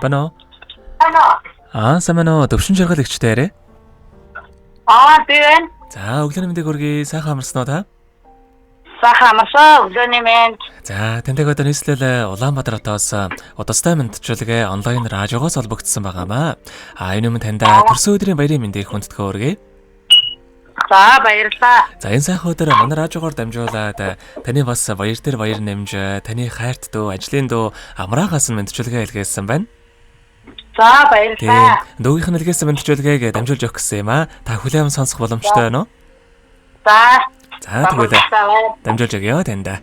Бано. Самано төвшин жаргал игчтэй. Би байна. За, өглөөний мэндийг хүргэе. Сайхан амарсан уу та? Сайхан амарсан. Өглөөний мэнд. За, тэнтэйг одоо нийслэл Улаанбаатар хотоос удастай мэдчилгээ онлайн радиогоос холбогдсон байгаамаа. Энэ юм таньда төрсөн өдрийн баярын мэндийг хүндэтгэн хүргэе. За, баярлалаа. За, энэ сайхан өдөр манай радиогоор дамжуулаад таны бас баяр дээр баяр нэмж, таны хайрт дөө, ажлын дөө амраагаас нь мэдчилгээ илгээсэн байна. За, баярлалаа. Дүүгийнх нь илгээсэн мэдчилгээг дамжуулж өгөх гэсэн юм аа. Та хүлээм сонсох боломжтой байна уу? За, тэгвэл дамжуулж өгье таньда.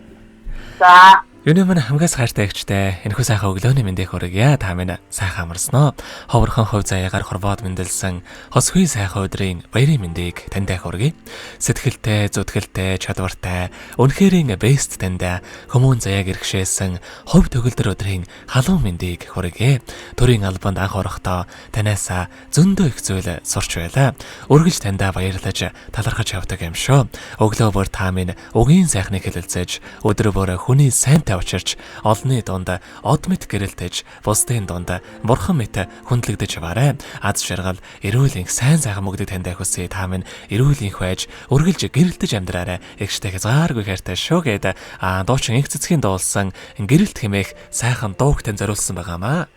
За. Юуны мань хамгаас хайртай ихчтэй энэхүү сайхан өглөөний мэндийг хүргье. Та минь сайхан амарсноо. Ховорхон хувь заяагаар хорвоод мэндэлсэн хосгүй сайхан өдрийн баярын мэндийг таньтай хүргье. Сэтгэлтэй, зүтгэлтэй, чадвартай, үнэхэрийн бест таньда хүмүүн заяаг иргшээсэн хувь төгөлдөр өдрийн халуун мэндийг хүргье. Төрийн албанд анх орохдоо танаас зөндөө их зүйл сурч байлаа. Үргэлж таньда баярлаж талархаж явдаг юм шүү. Өглөө бүр та минь үгийн сайхныг хэлэлцэж өдөр бүр хүний сайн учирч олонний дунд од мэт гэрэлтэж бусдын дунд бурхан мэт хүндлэгдэж яваарэ. Аз жаргал эрүүл энх сайн сайхан мөгдөг таньдай хүсье. Та минь эрүүл энх байж үргэлж гэрэлтэж амьдраарэ. Эгчтэй хязгааргүй хайртай шүү гэдэг дуучин инх цэцгийн дуулсан гэрэлт хэмээх сайхан дууг тань зориулсан байгаамаа.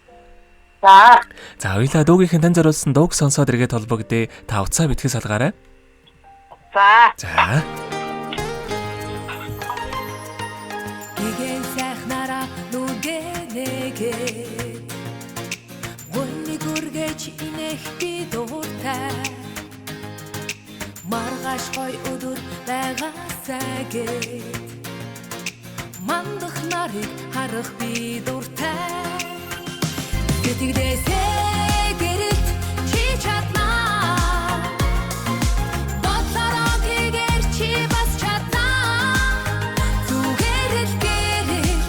За хоёлаа дуугийнхэн тань зориулсан дууг сонсоод иргэд холбогдъё. Та уцаа битгий салгаарай. За. Инэх би дуртай маргааш гой өдөр байгаасаа гээд мандах нарыг харах би дуртай гэтэгдээсээ гэрэлт чи чаднаа бодлороо тэгэр чи бас чаднаа зүгээр л гэрэлт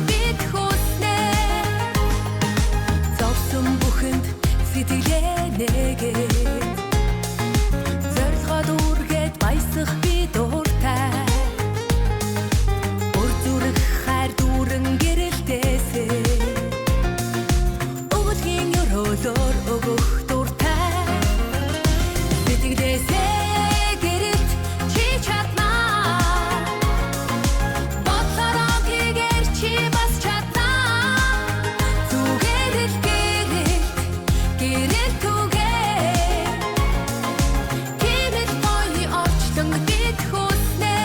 бид хүснэ зовсон бүхэнд сэтгэлээ нэгээд зорилгоо дүүргээд баясах би дуртай бүр зүрх хайр дүүрэн гэрэлтээсээ өвөлгийн өрөөлөөр өгөх дуртай сэтгэлээсээ гэрэлт чи чаднаа бодлороо тэгэр чи бас чаднаа зүгээр л гэрэлт түгээ кимэт гоё орчлон бид хүснэ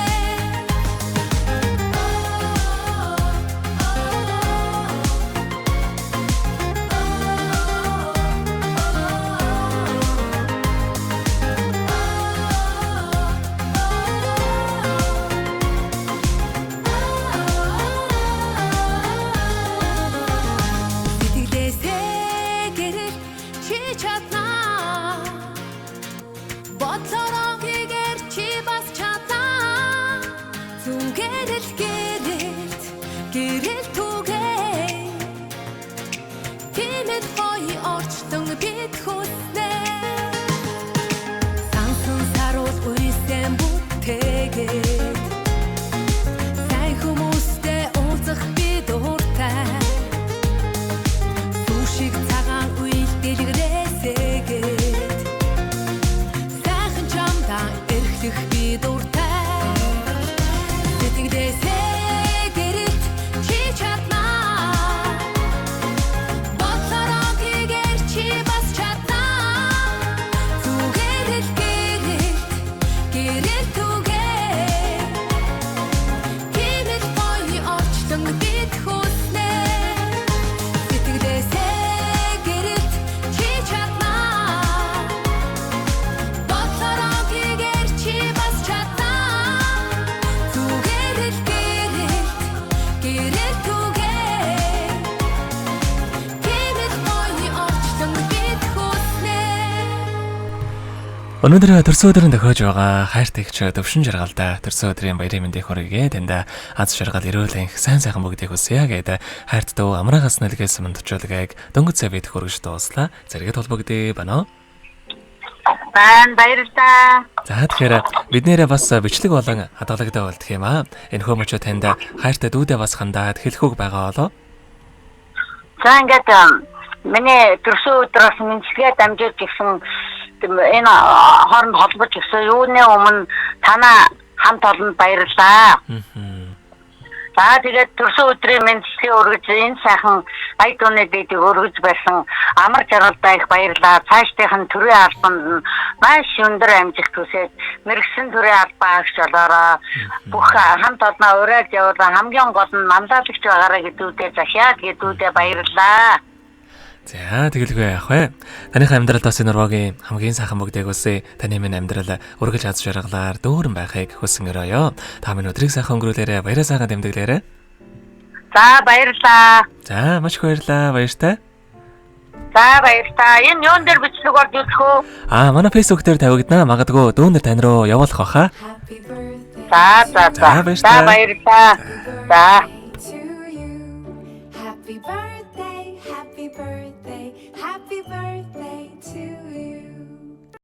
сэтгэлээсээ гэрэлт чи чаднаа бодлороо тэгэр чи бас чаднаа зүгээр л гэрэлт түгээ кимэт гоё орчлон бид хүснэ сансан саруул уйсэн бүтээгээд сайн хүмүүстэй уулзах би дуртай шиг цагаан үйл дэлгэрээсээгээд сайхан чамдаа эрхлэх би дуртай сэтгэлээсээ гэрэлт чи чаднаа бодлороо тэгэр чи бас чаднаа зүгээр л гэрэлт түгээ кимэт гоё орчлон бид хүснэ сэтгэлээсээ Өнөөдөр төрсөн өдрийн тохиож байгаа хайртай ихч төвшин жаргалда төрсөн өдрийн баярын мэндийг хүргэе. Таньда аз жаргал эрүүл энх сайн сайхан бүгдийг хүсье гэдэг хайрт дөө амраагаас нэлгээсэн мандчуулгааг дөнгөж цавьд хүргэж дууслаа. Зэрэгэд холбогдъё бано. Баярлалаа. За тэгэхээр бид нэрээ бас бичлэг болон хадгалагтай болдох юм аа. Энэ хүмүүчөө танд хайртай дүүдээ бас хандаад хэлэхүүг байгаа болоо. За ингээд миний төрсөн өдрөөс мэдлэгээ дамжуулж гисэн энэ хооронд холбож гисэн юуны өмнө танаа хамт олонд баярлалаа. За тэгээд төрсөн өдрийн мэдлэгээ өргөж энэ сайхан ая дууны дэдийг өргөж байсан амар жаргалтай их баярлалаа. Цаашдынх нь төрийн албанд нь маш өндөр амжилт хүсээд мэрэгсэн төрийн албаа агч болоороо бүх хамт олноо ураад явуулаа. Хамгийн гол нь мандаалагч байгаараа гэдүүдээ захиад гэдүүдээ баярлалаа. За тэгэлгүй яах вэ? Таныхаа амьдралд бас энэ урвагийн хамгийн сайхан бүгдээг үсэ таны минь амьдрал үргэлж аз жаргалаар дүүрэн байхыг хүсэн өрөөё. Та минь өдрийг сайхан өнгөрүүлээрэ, баяраа сайхан тэмдэглээрэ. За баярлалаа. За маш их баярлалаа, баяртай. За баярлалаа. Энэ юун дээр бичлэг болж үзэх үү? Манай Facebook дээр тавигдана. Магадгүй дүүнэр тань руу явуулах баха. За баярлалаа. За. Happy birthday, happy birthday,